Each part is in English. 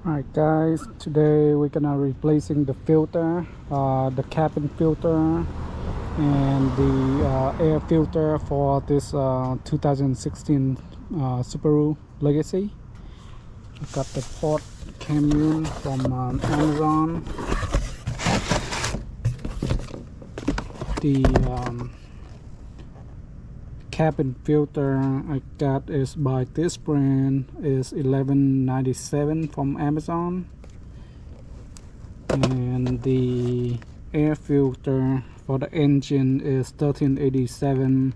Alright guys, today we're gonna replacing the filter, the cabin filter and the air filter for this 2016 Subaru Legacy. I got the port came from Amazon. The cabin filter I got is by this brand is $11.97 from Amazon, and the air filter for the engine is $13.87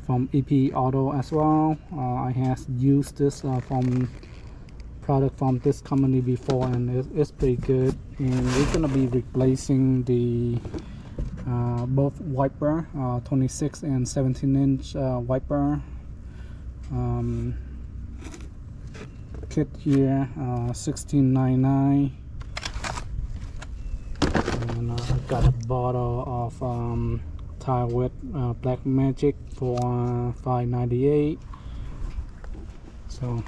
from EP Auto as well. I have used this from product from this company before, and it's pretty good. And we're gonna be replacing the both wiper, 26 and 17-inch wiper kit here, $16.99. And I got a bottle of tire wet Black Magic for $5.98. So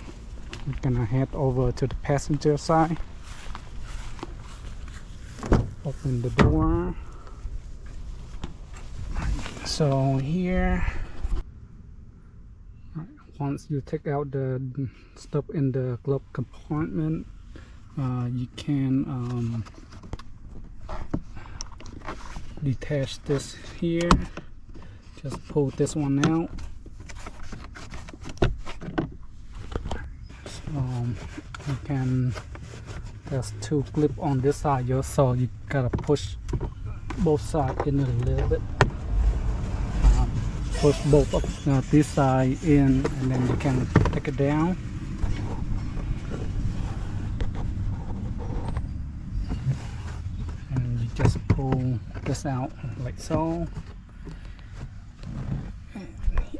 I'm gonna head over to the passenger side, open the door. So here, once you take out the stuff in the glove compartment, you can detach this here. Just pull this one out. So you can, there's two clips on this side, so you gotta push both sides in a little bit. Push both of this side in, and then you can take it down. And you just pull this out like so.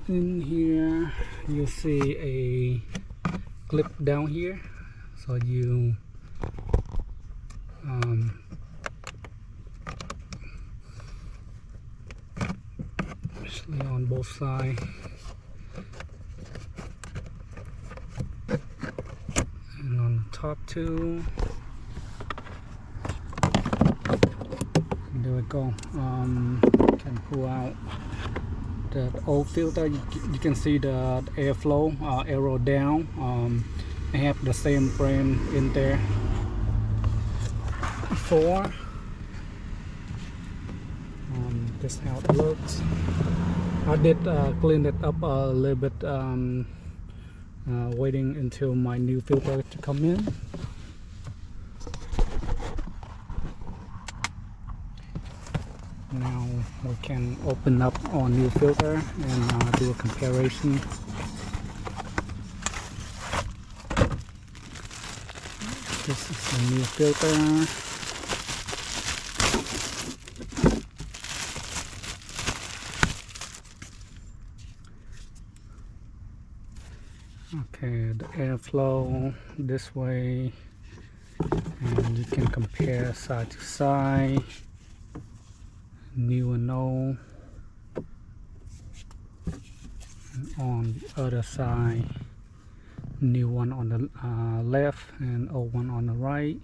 In here you see a clip down here, so you on both sides, and on the top too. There we go. Can pull out the old filter. You can see the airflow arrow down. I have the same brand in there before. This is how it looks. I did clean it up a little bit, waiting until my new filter to come in. Now we can open up our new filter and do a comparison. This is the new filter. Okay, the airflow this way, and you can compare side to side, new and old. And on the other side, new one on the left and old one on the right.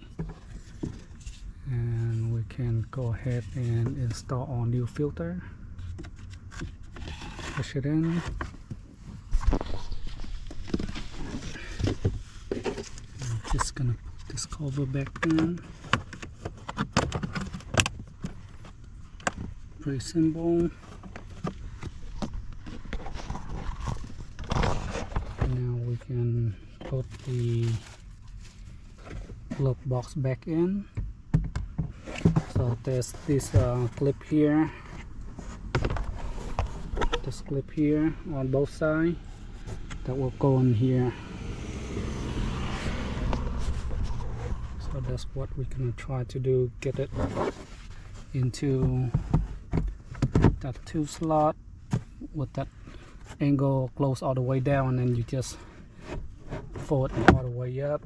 And we can go ahead and install our new filter. Push it in. Just gonna put this cover back in. Pretty simple. Now we can put the glove box back in. So there's this clip here. This clip here on both sides that will go in here. So that's what we're gonna try to do, get it into that 2 slot with that angle close all the way down, and you just fold it all the way up.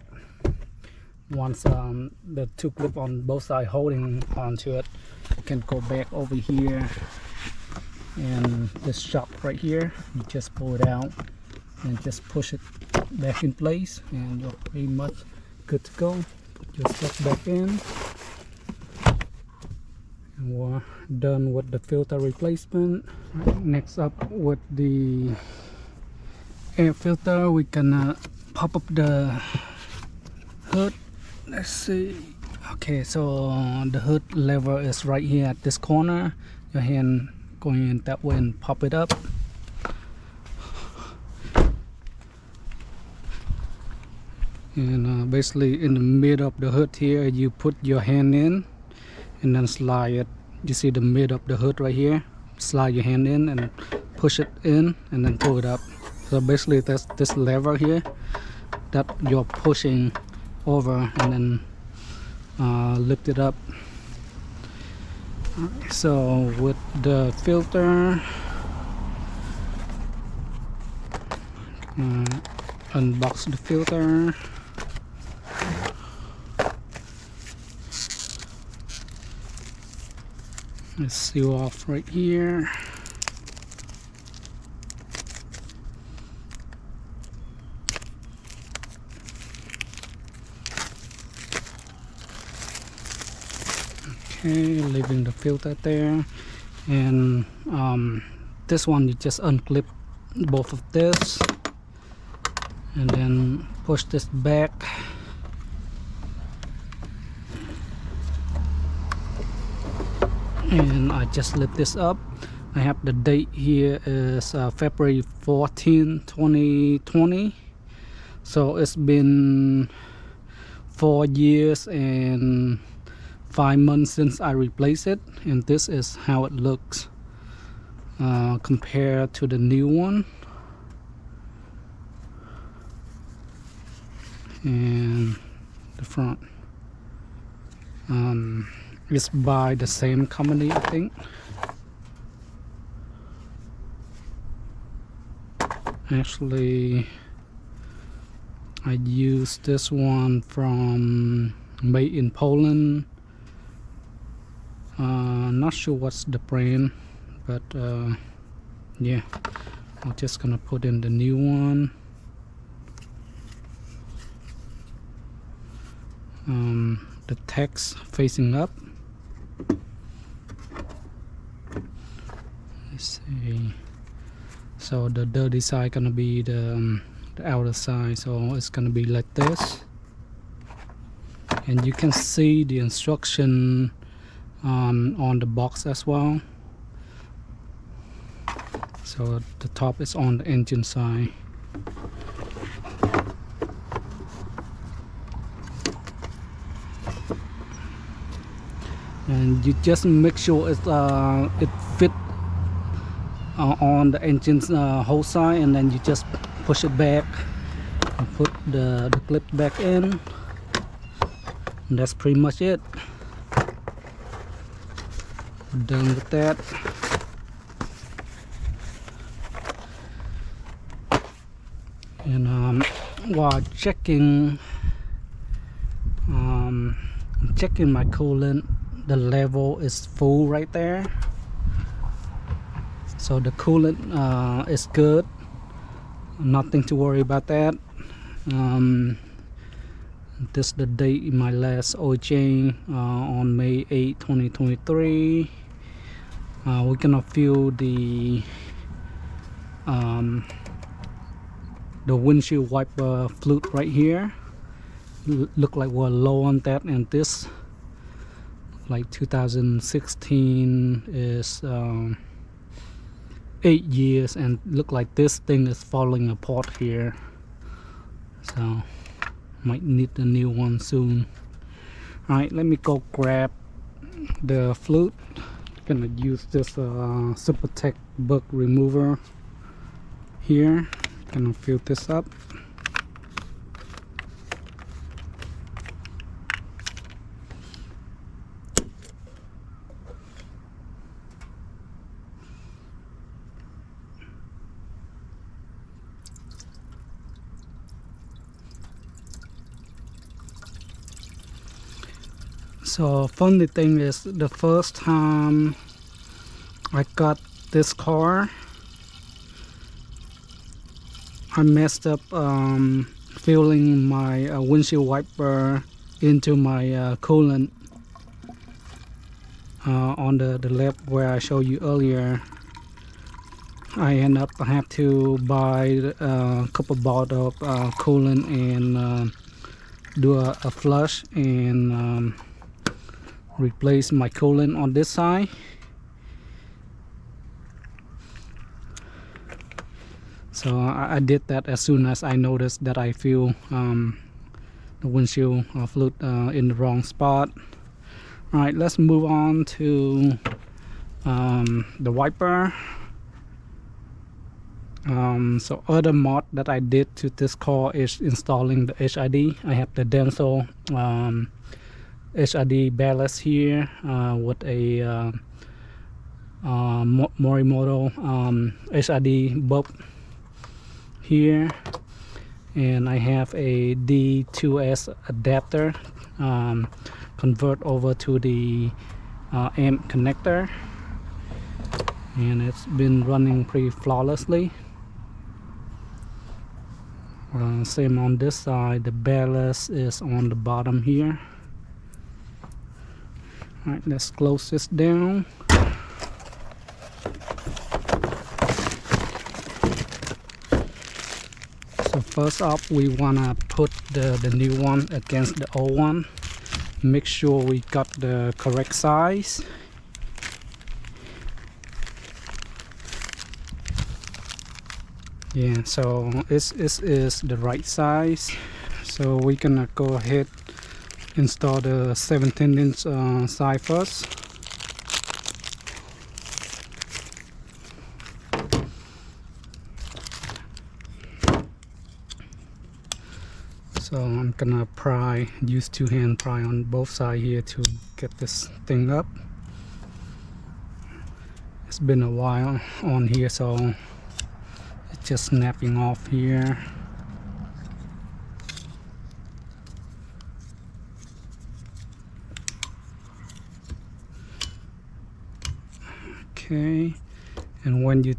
Once the 2 clip on both sides holding onto it, you can go back over here, and this shock right here, you just pull it out and just push it back in place, and you're pretty much good to go. Put your stuff back in, and we're done with the filter replacement. Right, next up, with the air filter, we can pop up the hood. Let's see. Okay, so the hood lever is right here at this corner. Your hand going in that way and pop it up. And basically in the middle of the hood here, you put your hand in and then slide it. You see the middle of the hood right here? Slide your hand in and push it in and then pull it up. So basically that's this lever here that you're pushing over and then lift it up. So with the filter, unbox the filter. Let's seal off right here. Okay, leaving the filter there, and this one you just unclip both of this and then push this back. And I just lift this up. I have the date here is February 14, 2020. So it's been 4 years and 5 months since I replaced it, and this is how it looks compared to the new one. And the front. It's by the same company, I think. Actually, I used this one from made in Poland. Not sure what's the brand, but yeah, I'm just gonna put in the new one. The text facing up. Let's see. So the dirty side gonna be the outer side, so it's gonna be like this. And you can see the instruction on the box as well. So the top is on the engine side. And you just make sure it fit on the engine's whole side, and then you just push it back and put the clip back in, and that's pretty much it. We're done with that. And while checking my coolant, the level is full right there, so the coolant is good, nothing to worry about that. This is the date in my last oil change on May 8, 2023. We're gonna fill the windshield wiper fluid right here. Look like we're low on that, and this like 2016 is 8 years, and look like this thing is falling apart here, so might need a new one soon. All right, let me go grab the fluid. Gonna use this Super Tech bug remover here. Gonna fill this up. So funny thing is, the first time I got this car, I messed up filling my windshield wiper into my coolant on the lap where I showed you earlier. I have to buy a couple bottle of coolant and do a flush and replace my coolant on this side. So I did that as soon as I noticed that I feel the windshield fluid in the wrong spot. Alright, let's move on to the wiper. So other mod that I did to this car is installing the HID. I have the Denso HID ballast here with a Morimoto HID bulb here, and I have a D2S adapter convert over to the amp connector, and it's been running pretty flawlessly. Same on this side, the ballast is on the bottom here. Alright, let's close this down. So first up, we wanna put the new one against the old one. Make sure we got the correct size. Yeah, so this is the right size. So we're gonna go ahead install the 17-inch side first. So I'm gonna use two-hand pry on both sides here to get this thing up. It's been a while on here, so it's just snapping off here. Okay, and when you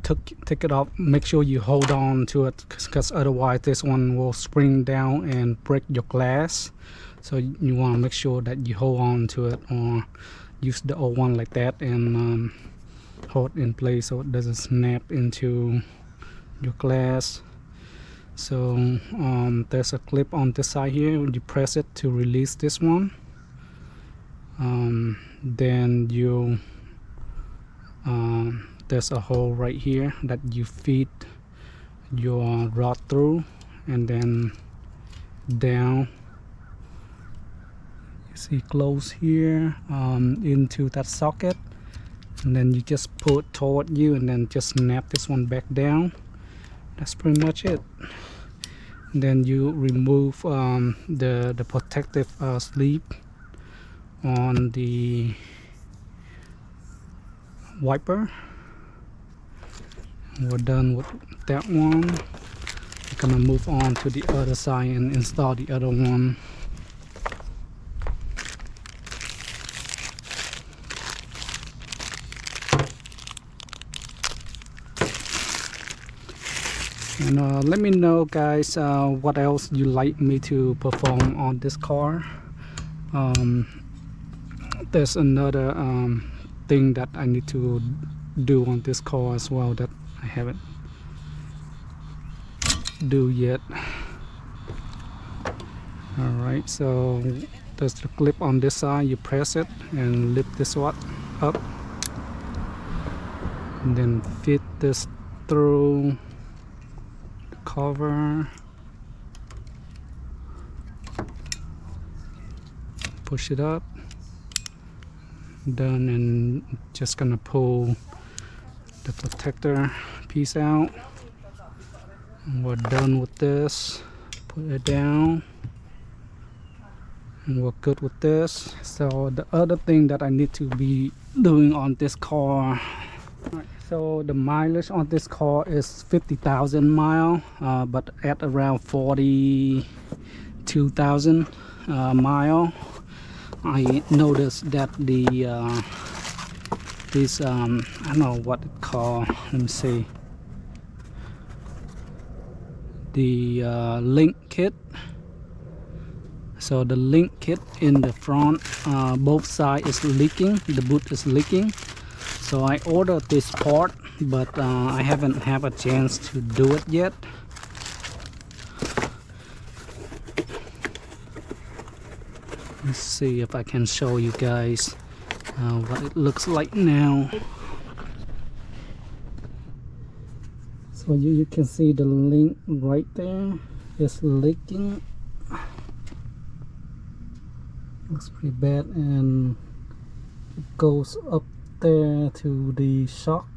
take it off, make sure you hold on to it, because otherwise this one will spring down and break your glass. So you want to make sure that you hold on to it, or use the old one like that and hold in place so it doesn't snap into your glass. So there's a clip on this side here. When you press it to release this one, then you there's a hole right here that you feed your rod through, and then down, you see close here into that socket, and then you just pull it toward you and then just snap this one back down. That's pretty much it. And then you remove the protective sleeve on the wiper. We're done with that one. We're gonna move on to the other side and install the other one. And let me know, guys, what else you like me to perform on this car. There's another thing that I need to do on this car as well that I haven't do yet. Alright, so there's the clip on this side. You press it and lift this one up, and then fit this through the cover, push it up, done, and just gonna pull the protector piece out, and we're done with this. Put it down, and we're good with this. So the other thing that I need to be doing on this car, so the mileage on this car is 50,000 miles, but at around 42,000 miles. I noticed that the this I don't know what it called, let me see, the link kit So the link kit in the front, both sides is leaking, the boot is leaking. So I ordered this part, but I haven't had a chance to do it yet. Let's see if I can show you guys what it looks like now. So you can see the link right there is leaking. Looks pretty bad, and it goes up there to the shock.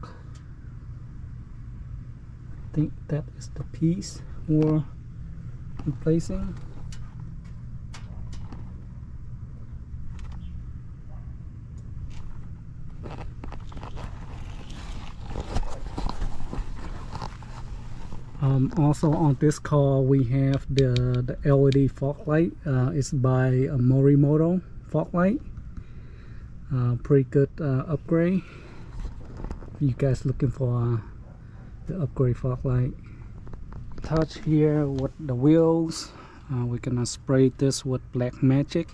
I think that is the piece we're replacing. Also on this car we have the LED fog light. It's by Morimoto fog light. Pretty good upgrade. You guys looking for the upgrade fog light. Touch here with the wheels. We're gonna spray this with black magic.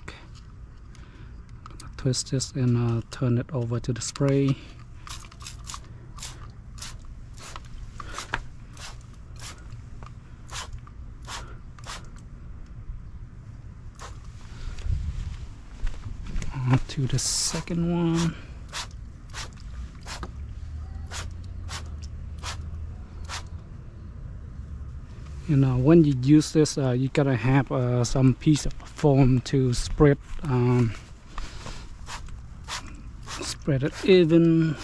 Twist this and turn it over to the spray. To the second one. You know, when you use this, you gotta have some piece of foam to spread it even